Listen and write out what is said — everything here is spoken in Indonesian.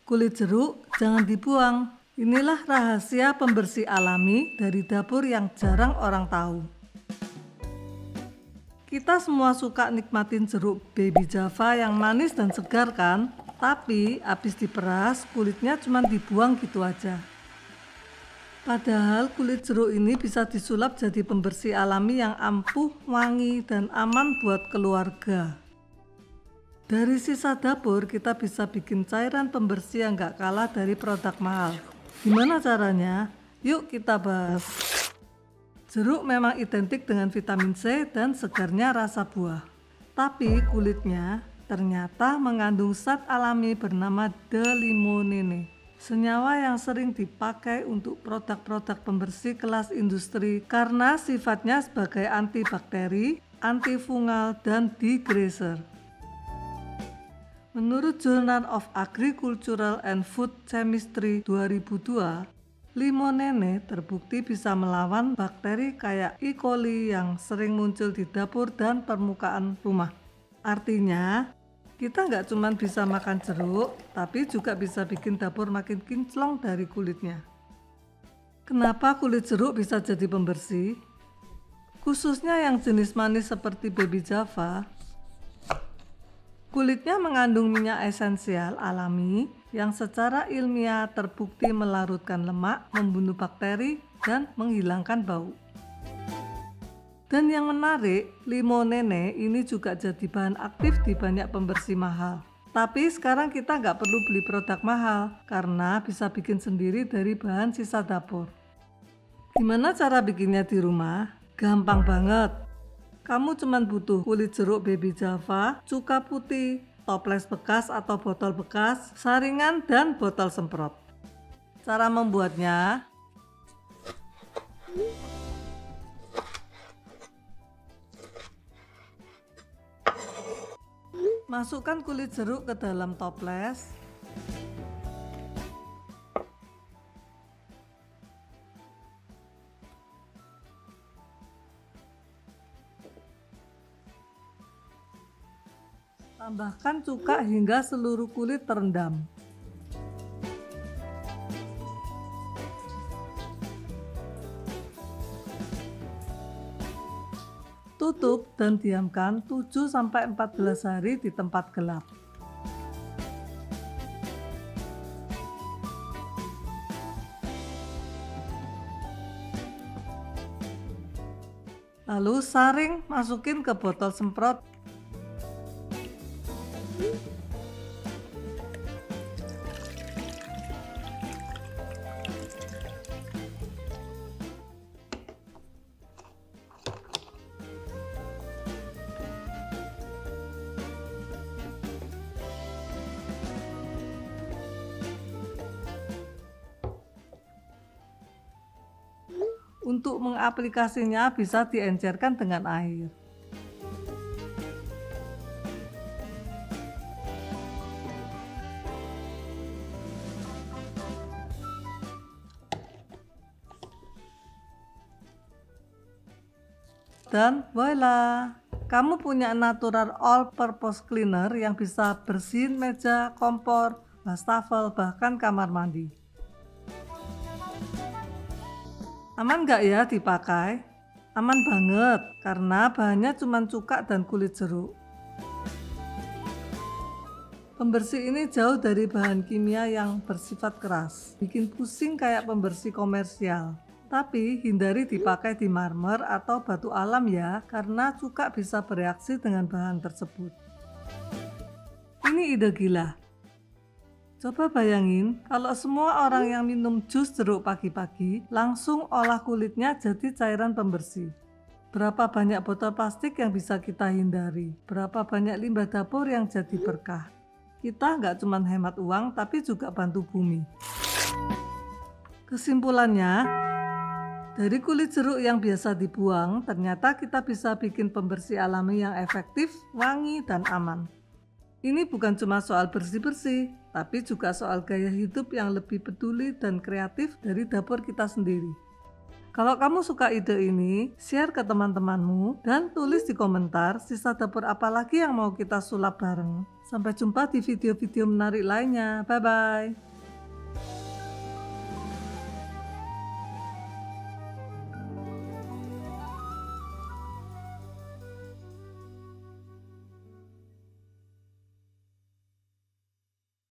Kulit jeruk jangan dibuang. Inilah rahasia pembersih alami dari dapur yang jarang orang tahu. Kita semua suka nikmatin jeruk baby Java yang manis dan segar kan? Tapi habis diperas, kulitnya cuma dibuang gitu aja. Padahal kulit jeruk ini bisa disulap jadi pembersih alami yang ampuh, wangi, dan aman buat keluarga. Dari sisa dapur kita bisa bikin cairan pembersih yang gak kalah dari produk mahal. Gimana caranya? Yuk kita bahas. Jeruk memang identik dengan vitamin C dan segarnya rasa buah. Tapi kulitnya ternyata mengandung zat alami bernama D-limonene. Senyawa yang sering dipakai untuk produk-produk pembersih kelas industri karena sifatnya sebagai antibakteri, antifungal, dan degreaser. Menurut Journal of Agricultural and Food Chemistry 2002, limonene terbukti bisa melawan bakteri kayak E. coli yang sering muncul di dapur dan permukaan rumah. Artinya, kita nggak cuma bisa makan jeruk, tapi juga bisa bikin dapur makin kinclong dari kulitnya. Kenapa kulit jeruk bisa jadi pembersih? Khususnya yang jenis manis seperti baby Java, kulitnya mengandung minyak esensial alami yang secara ilmiah terbukti melarutkan lemak, membunuh bakteri, dan menghilangkan bau. Dan yang menarik, limonene ini juga jadi bahan aktif di banyak pembersih mahal. Tapi sekarang kita nggak perlu beli produk mahal karena bisa bikin sendiri dari bahan sisa dapur. Gimana cara bikinnya di rumah? Gampang banget. Kamu cuma butuh kulit jeruk baby Java, cuka putih, toples bekas atau botol bekas, saringan, dan botol semprot. Cara membuatnya: masukkan kulit jeruk ke dalam toples. Tambahkan cuka hingga seluruh kulit terendam. Tutup dan diamkan 7-14 hari di tempat gelap. Lalu saring, masukin ke botol semprot. Untuk mengaplikasinya bisa diencerkan dengan air. Dan voila, kamu punya natural all-purpose cleaner yang bisa bersihin meja, kompor, wastafel, bahkan kamar mandi. Aman nggak ya dipakai? Aman banget, karena bahannya cuma cuka dan kulit jeruk. Pembersih ini jauh dari bahan kimia yang bersifat keras, bikin pusing kayak pembersih komersial. Tapi hindari dipakai di marmer atau batu alam ya, karena cuka bisa bereaksi dengan bahan tersebut. Ini ide gila. Coba bayangin kalau semua orang yang minum jus jeruk pagi-pagi langsung olah kulitnya jadi cairan pembersih. Berapa banyak botol plastik yang bisa kita hindari? Berapa banyak limbah dapur yang jadi berkah? Kita nggak cuma hemat uang tapi juga bantu bumi. Kesimpulannya, dari kulit jeruk yang biasa dibuang, ternyata kita bisa bikin pembersih alami yang efektif, wangi, dan aman. Ini bukan cuma soal bersih-bersih, tapi juga soal gaya hidup yang lebih peduli dan kreatif dari dapur kita sendiri. Kalau kamu suka ide ini, share ke teman-temanmu dan tulis di komentar sisa dapur apa lagi yang mau kita sulap bareng. Sampai jumpa di video-video menarik lainnya. Bye-bye.